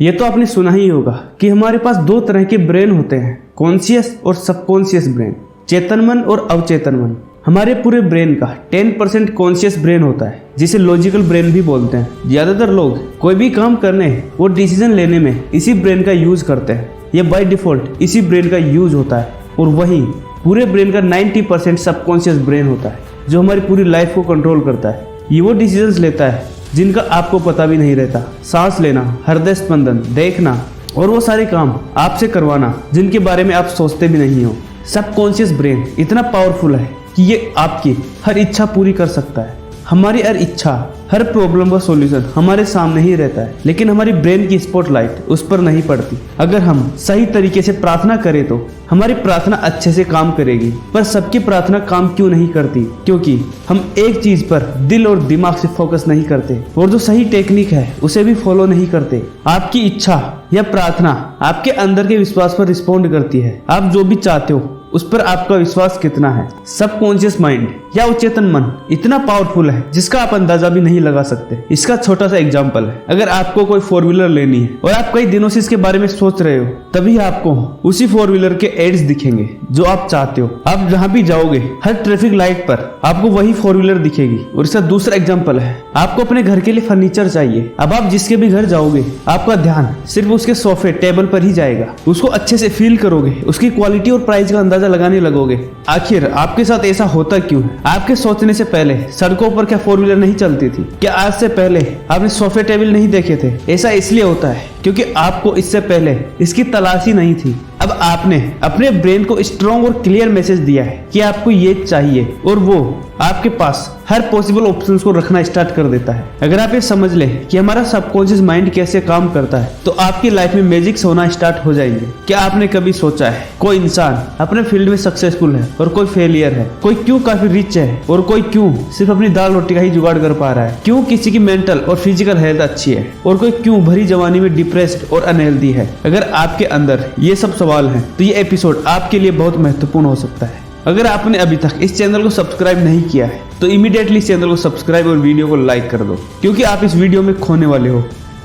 ये तो आपने सुना ही होगा कि हमारे पास दो तरह के ब्रेन होते हैं, कॉन्शियस और सबकॉन्शियस ब्रेन, चेतन मन और अवचेतन मन। हमारे पूरे ब्रेन का 10% कॉन्शियस ब्रेन होता है, जिसे लॉजिकल ब्रेन भी बोलते हैं। ज्यादातर लोग कोई भी काम करने और डिसीजन लेने में इसी ब्रेन का यूज करते हैं। यह बाय डिफॉल्ट इसी ब्रेन का यूज होता है। और वहीं पूरे ब्रेन का 90% सबकॉन्शियस ब्रेन होता है, जो हमारी पूरी लाइफ को कंट्रोल करता है। ये वो डिसीजंस लेता है जिनका आपको पता भी नहीं रहता। सांस लेना, हृदय स्पंदन देखना और वो सारे काम आपसे करवाना जिनके बारे में आप सोचते भी नहीं हो। सबकॉन्शियस ब्रेन इतना पावरफुल है कि ये आपकी हर इच्छा पूरी कर सकता है। हमारी हर इच्छा, हर प्रॉब्लम का सॉल्यूशन हमारे सामने ही रहता है, लेकिन हमारी ब्रेन की स्पॉटलाइट उस पर नहीं पड़ती। अगर हम सही तरीके से प्रार्थना करें तो हमारी प्रार्थना अच्छे से काम करेगी, पर सबकी प्रार्थना काम क्यों नहीं करती? क्योंकि हम एक चीज पर दिल और दिमाग से फोकस नहीं करते और जो सही टेक्निक है उसे भी फॉलो नहीं करते। आपकी इच्छा या प्रार्थना आपके अंदर के विश्वास पर रिस्पॉन्ड करती है। आप जो भी चाहते हो उस पर आपका विश्वास कितना है। सबकॉन्शियस माइंड या अवचेतन मन इतना पावरफुल है जिसका आप अंदाजा भी नहीं लगा सकते। इसका छोटा सा एग्जांपल है, अगर आपको कोई 4 व्हीलर लेनी है और आप कई दिनों से इसके बारे में सोच रहे हो, तभी आपको उसी 4 व्हीलर के एड्स दिखेंगे जो आप चाहते हो। आप जहाँ भी जाओगे हर ट्रैफिक लाइट पर आपको वही 4 व्हीलर दिखेगी। और इसका दूसरा एग्जाम्पल है, आपको अपने घर के लिए फर्नीचर चाहिए। अब आप जिसके भी घर जाओगे आपका ध्यान सिर्फ उसके सोफे टेबल पर ही जाएगा। उसको अच्छे से फील करोगे, उसकी क्वालिटी और प्राइस का अंदाजा लगाने लगोगे। आखिर आपके साथ ऐसा होता क्यों है? आपके सोचने से पहले सड़कों पर क्या 4 व्हीलर नहीं चलती थी? क्या आज से पहले आपने सोफे टेबल नहीं देखे थे? ऐसा इसलिए होता है क्योंकि आपको इससे पहले इसकी तलाश ही नहीं थी। अब आपने अपने ब्रेन को स्ट्रॉन्ग और क्लियर मैसेज दिया है कि आपको ये चाहिए, और वो आपके पास हर पॉसिबल ऑप्शंस को रखना स्टार्ट कर देता है। अगर आप ये समझ ले कि हमारा सबकॉन्शियस माइंड कैसे काम करता है, तो आपकी लाइफ में मैजिक्स होना स्टार्ट हो जाएंगे। क्या आपने कभी सोचा है कोई इंसान अपने फील्ड में सक्सेसफुल है और कोई फेलियर है? कोई क्यों काफी रिच है और कोई क्यों सिर्फ अपनी दाल रोटी का ही जुगाड़ कर पा रहा है? क्यों किसी की मेंटल और फिजिकल हेल्थ अच्छी है और कोई क्यों भरी जवानी में डिप्रेस्ड और अनहेल्दी है? अगर आपके अंदर ये सब सवाल हैं, तो ये एपिसोड आपके लिए बहुत महत्वपूर्ण हो सकता है। अगर आपने अभी तक इस चैनल को सब्सक्राइब नहीं किया है तो इमीडिएटली इस चैनल को सब्सक्राइब और वीडियो को लाइक कर दो, क्योंकि आप इस वीडियो में खोने वाले हो।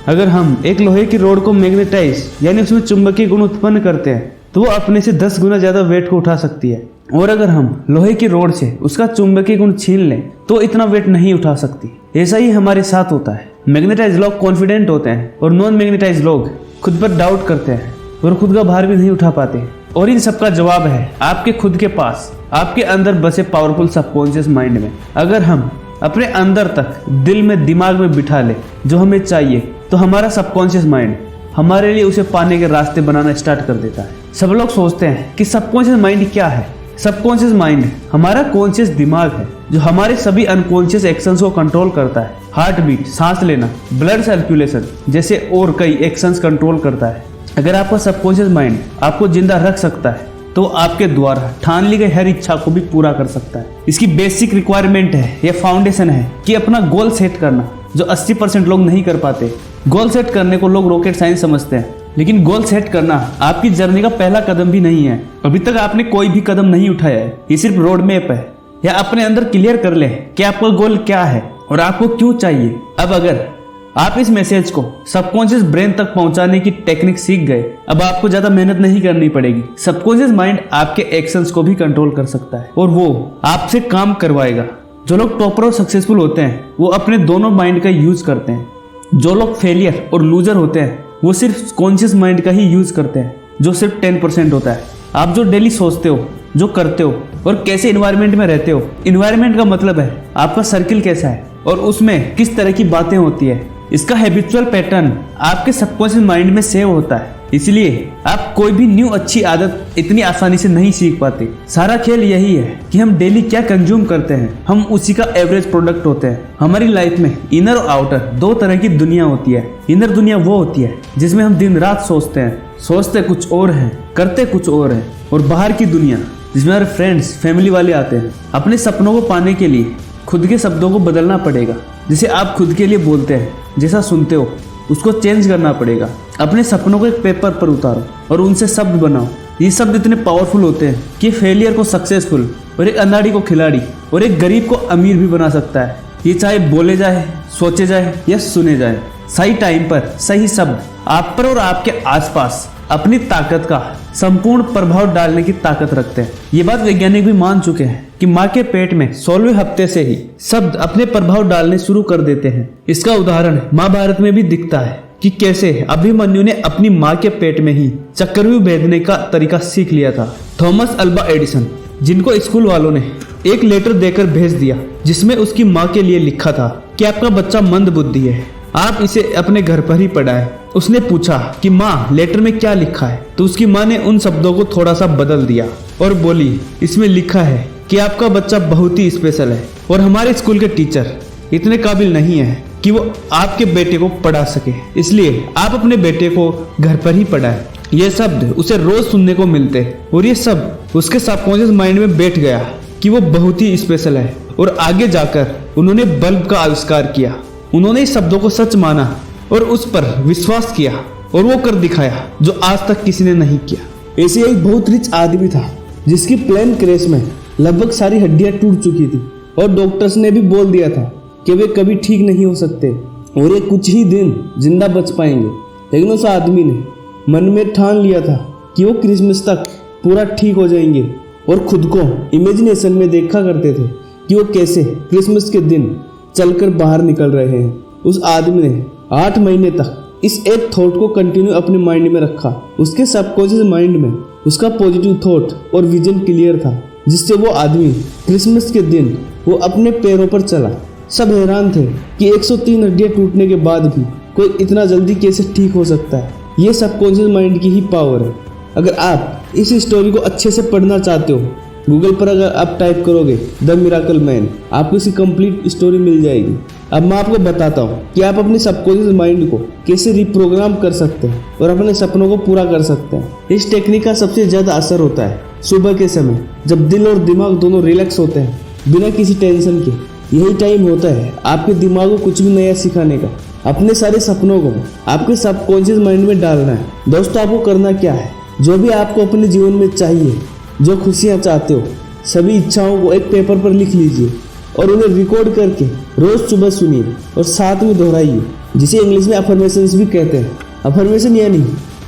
अगर हम एक लोहे की रोड को मैग्नेटाइज यानी उसमें चुंबकीय गुण उत्पन्न करते हैं तो वो अपने से 10 गुना ज्यादा वेट को उठा सकती है। और अगर हम लोहे की रोड से उसका चुंबकीय गुण छीन लें तो इतना वेट नहीं उठा सकती। ऐसा ही हमारे साथ होता है। मैग्नेटाइज लोग कॉन्फिडेंट होते हैं और नॉन मैग्नेटाइज लोग खुद पर डाउट करते हैं और खुद का भार भी नहीं उठा पाते। और इन सबका जवाब है आपके खुद के पास, आपके अंदर बसे पावरफुल सबकॉन्शियस माइंड में। अगर हम अपने अंदर तक दिल में दिमाग में बिठा ले जो हमें चाहिए, तो हमारा सबकॉन्शियस माइंड हमारे लिए उसे पाने के रास्ते बनाना स्टार्ट कर देता है। सब लोग सोचते हैं कि सबकॉन्शियस माइंड क्या है? सबकॉन्शियस माइंड हमारा कॉन्शियस दिमाग है जो हमारे सभी अनकॉन्शियस एक्शंस को कंट्रोल करता है। हार्ट बीट, सांस लेना, ब्लड सर्कुलेशन जैसे और कई एक्शंस कंट्रोल करता है। अगर आपका सबकॉन्शियस माइंड आपको जिंदा रख सकता है तो आपके द्वारा ठान ली गई हर इच्छा को भी पूरा कर सकता है। इसकी बेसिक रिक्वायरमेंट है, यह फाउंडेशन है कि अपना गोल सेट करना, जो 80% लोग नहीं कर पाते। गोल सेट करने को लोग रॉकेट साइंस समझते हैं, लेकिन गोल सेट करना आपकी जर्नी का पहला कदम भी नहीं है। अभी तक आपने कोई भी कदम नहीं उठाया है, ये सिर्फ रोड मैप है। या अपने अंदर क्लियर कर ले कि आपका गोल क्या है और आपको क्यों चाहिए। अब अगर आप इस मैसेज को सबकॉन्शियस ब्रेन तक पहुंचाने की टेक्निक सीख गए, अब आपको ज्यादा मेहनत नहीं करनी पड़ेगी। सबकॉन्शियस माइंड आपके एक्शंस को भी कंट्रोल कर सकता है और वो आपसे काम करवाएगा। जो लोग टॉपर और सक्सेसफुल होते हैं वो अपने दोनों माइंड का यूज करते हैं। जो लोग फेलियर और लूजर होते हैं वो सिर्फ कॉन्शियस माइंड का ही यूज करते हैं, जो सिर्फ 10% होता है। आप जो डेली सोचते हो, जो करते हो और कैसे इन्वायरमेंट में रहते हो, इन्वायरमेंट का मतलब है आपका सर्किल कैसा है और उसमें किस तरह की बातें होती है। इसका हैबिचुअल पैटर्न आपके सबकॉन्शियस माइंड में सेव होता है। इसलिए आप कोई भी न्यू अच्छी आदत इतनी आसानी से नहीं सीख पाते। सारा खेल यही है कि हम डेली क्या कंज्यूम करते हैं, हम उसी का एवरेज प्रोडक्ट होते हैं। हमारी लाइफ में इनर और आउटर दो तरह की दुनिया होती है। इनर दुनिया वो होती है जिसमें हम दिन रात सोचते हैं, सोचते कुछ और हैं, करते कुछ और हैं। और बाहर की दुनिया जिसमें हमारे फ्रेंड्स, फैमिली वाले आते हैं। अपने सपनों को पाने के लिए खुद के शब्दों को बदलना पड़ेगा। जिसे आप खुद के लिए बोलते हैं, जैसा सुनते हो, उसको चेंज करना पड़ेगा। अपने सपनों को एक पेपर पर उतारो और उनसे शब्द बनाओ। ये शब्द इतने पावरफुल होते हैं कि फेलियर को सक्सेसफुल और एक अनाड़ी को खिलाड़ी और एक गरीब को अमीर भी बना सकता है। ये चाहे बोले जाए, सोचे जाए या सुने जाए। सही टाइम पर सही शब्द आप पर और आपके आसपास अपनी ताकत का संपूर्ण प्रभाव डालने की ताकत रखते हैं। ये बात वैज्ञानिक भी मान चुके हैं कि माँ के पेट में 16वें हफ्ते से ही शब्द अपने प्रभाव डालने शुरू कर देते हैं। इसका उदाहरण महाभारत में भी दिखता है कि कैसे अभिमन्यु ने अपनी माँ के पेट में ही चक्रव्यूह भेदने का तरीका सीख लिया था। थॉमस अल्वा एडिसन, जिनको स्कूल वालों ने एक लेटर देकर भेज दिया जिसमें उसकी माँ के लिए लिखा था कि आपका बच्चा मंद बुद्धि है, आप इसे अपने घर पर ही पढ़ाएं। उसने पूछा कि माँ लेटर में क्या लिखा है, तो उसकी माँ ने उन शब्दों को थोड़ा सा बदल दिया और बोली इसमें लिखा है कि आपका बच्चा बहुत ही स्पेशल है और हमारे स्कूल के टीचर इतने काबिल नहीं है कि वो आपके बेटे को पढ़ा सके, इसलिए आप अपने बेटे को घर पर ही पढ़ाएं। ये शब्द उसे रोज सुनने को मिलते और ये सब उसके सबकॉन्शियस माइंड में बैठ गया कि वो बहुत ही स्पेशल है। और आगे जाकर उन्होंने बल्ब का आविष्कार किया। उन्होंने इस शब्दों को सच माना और उस पर विश्वास किया और वो कर दिखाया जो आज तक किसी ने नहीं किया। ऐसे एक बहुत रिच आदमी था जिसकी प्लेन क्रैश में लगभग सारी हड्डियां टूट चुकी थी और डॉक्टर्स ने भी बोल दिया था कि वे कभी ठीक नहीं हो सकते और ये कुछ ही दिन जिंदा बच पाएंगे। लेकिन उस आदमी ने मन में ठान लिया था कि वो क्रिसमस तक पूरा ठीक हो जाएंगे और खुद को इमेजिनेशन में देखा करते थे कि वो कैसे क्रिसमस के दिन चलकर बाहर निकल रहे हैं। उस आदमी ने 8 महीने तक इस एक थॉट को कंटिन्यू अपने माइंड में रखा। उसके सबकॉन्शियस माइंड में उसका पॉजिटिव थॉट और विजन क्लियर था, जिससे वो आदमी क्रिसमस के दिन वो अपने पैरों पर चला। सब हैरान थे कि 103 हड्डियां टूटने के बाद भी कोई इतना जल्दी कैसे ठीक हो सकता है। ये सबकॉन्शियस माइंड की ही पावर है। अगर आप इस स्टोरी को अच्छे से पढ़ना चाहते हो, गूगल पर अगर आप टाइप करोगे द मिरेकल मैन, आपको इसकी कंप्लीट स्टोरी मिल जाएगी। अब मैं आपको बताता हूँ कि आप अपने सबकॉन्शियस माइंड को कैसे रिप्रोग्राम कर सकते हैं और अपने सपनों को पूरा कर सकते हैं। इस टेक्निक का सबसे ज़्यादा असर होता है सुबह के समय, जब दिल और दिमाग दोनों रिलैक्स होते हैं बिना किसी टेंशन के। यही टाइम होता है आपके दिमाग को कुछ भी नया सिखाने का। अपने सारे सपनों को आपके सबकॉन्शियस माइंड में डालना है। दोस्तों, आपको करना क्या है, जो भी आपको अपने जीवन में चाहिए, जो खुशियाँ चाहते हो, सभी इच्छाओं को एक पेपर पर लिख लीजिए और उन्हें रिकॉर्ड करके रोज सुबह सुनिए और साथ में दोहराइए, जिसे इंग्लिश में अफर्मेशंस भी कहते हैं। अफर्मेशन यानी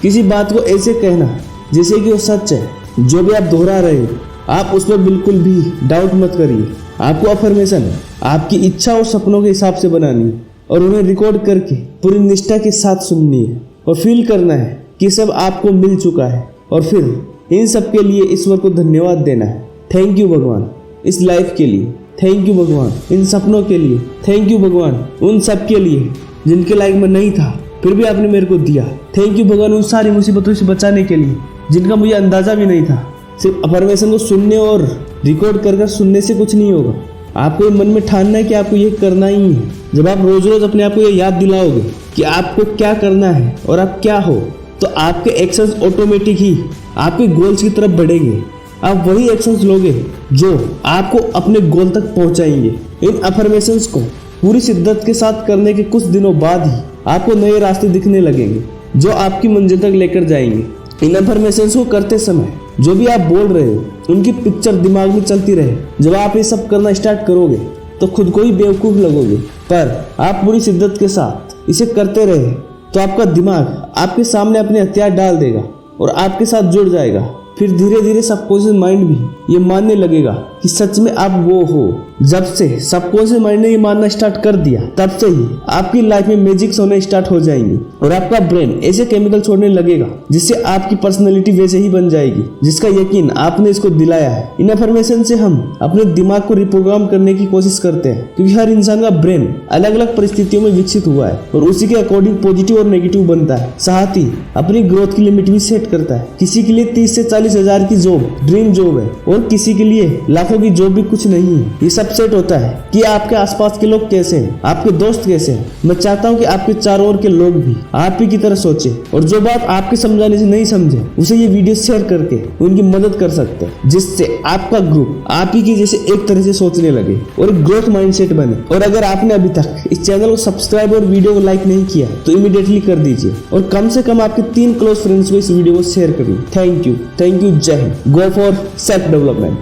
किसी बात को ऐसे कहना जैसे कि वो सच है। जो भी आप दोहरा रहे हो, आप उस पर बिल्कुल भी डाउट मत करिए। आपको अफर्मेशन आपकी इच्छा और सपनों के हिसाब से बनानी है और उन्हें रिकॉर्ड करके पूरी निष्ठा के साथ सुननी है और फील करना है कि सब आपको मिल चुका है। और फिर इन सब के लिए ईश्वर को धन्यवाद देना है। थैंक यू भगवान इस लाइफ के लिए, थैंक यू भगवान इन सपनों के लिए, थैंक यू भगवान उन सब के लिए जिनके लायक मैं नहीं था फिर भी आपने मेरे को दिया। थैंक यू भगवान उन सारी मुसीबतों से बचाने के लिए जिनका मुझे अंदाजा भी नहीं था। सिर्फ अफर्मेशन को सुनने और रिकॉर्ड कर सुनने से कुछ नहीं होगा। आपको मन में ठानना है कि आपको ये करना ही है। जब आप रोज रोज अपने आप को ये याद दिलाओगे कि आपको क्या करना है और आप क्या हो, तो आपके एक्शंस ऑटोमेटिक ही आपके गोल्स की तरफ बढ़ेंगे। आप वही एक्शंस लोगे जो आपको अपने गोल तक पहुंचाएंगे। इन अफर्मेशंस को पूरी शिद्दत के साथ करने के कुछ दिनों बाद ही आपको नए रास्ते दिखने लगेंगे जो आपकी मंजिल तक लेकर जाएंगे। इन अफर्मेशंस को करते समय जो भी आप बोल रहे हो उनकी पिक्चर दिमाग में चलती रहे। जब आप ये सब करना स्टार्ट करोगे तो खुद को ही बेवकूफ़ लगोगे, पर आप पूरी शिद्दत के साथ इसे करते रहे तो आपका दिमाग आपके सामने अपने हथियार डाल देगा और आपके साथ जुड़ जाएगा। फिर धीरे धीरे सबकॉन्शियस माइंड भी ये मानने लगेगा कि सच में आप वो हो। जब से सबकॉन्शियस माइंड ने ये मानना स्टार्ट कर दिया, तब से ही आपकी लाइफ में मैजिक्स होने स्टार्ट हो जाएंगे और आपका ब्रेन ऐसे केमिकल छोड़ने लगेगा जिससे आपकी पर्सनैलिटी वैसे ही बन जाएगी जिसका यकीन आपने इसको दिलाया है। इन अफर्मेशन से हम अपने दिमाग को रिप्रोग्राम करने की कोशिश करते हैं, क्योंकि हर इंसान का ब्रेन अलग अलग परिस्थितियों में विकसित हुआ है और उसी के अकॉर्डिंग पॉजिटिव और नेगेटिव बनता है। साथ ही अपनी ग्रोथ की लिमिट भी सेट करता है। किसी के लिए 30 से 40 हजार की जॉब ड्रीम जॉब है और किसी के लिए लाखों की जॉब भी कुछ नहीं है। ये सब सेट होता है कि आपके आसपास के लोग कैसे हैं, आपके दोस्त कैसे हैं। मैं चाहता हूँ कि आपके चारों ओर के लोग भी आप ही की तरह सोचे और जो बात आपके समझाने से नहीं समझे उसे ये वीडियो शेयर करके उनकी मदद कर सकते हैं, जिससे आपका ग्रुप आप ही की जैसे एक तरह से सोचने लगे और एक ग्रोथ माइंडसेट बने। और अगर आपने अभी तक इस चैनल को सब्सक्राइब और वीडियो को लाइक नहीं किया तो इमीडिएटली कर दीजिए और कम से कम आपके 3 क्लोज फ्रेंड्स को इस वीडियो को शेयर करिए। थैंक यू, जय Hind. Go for self development.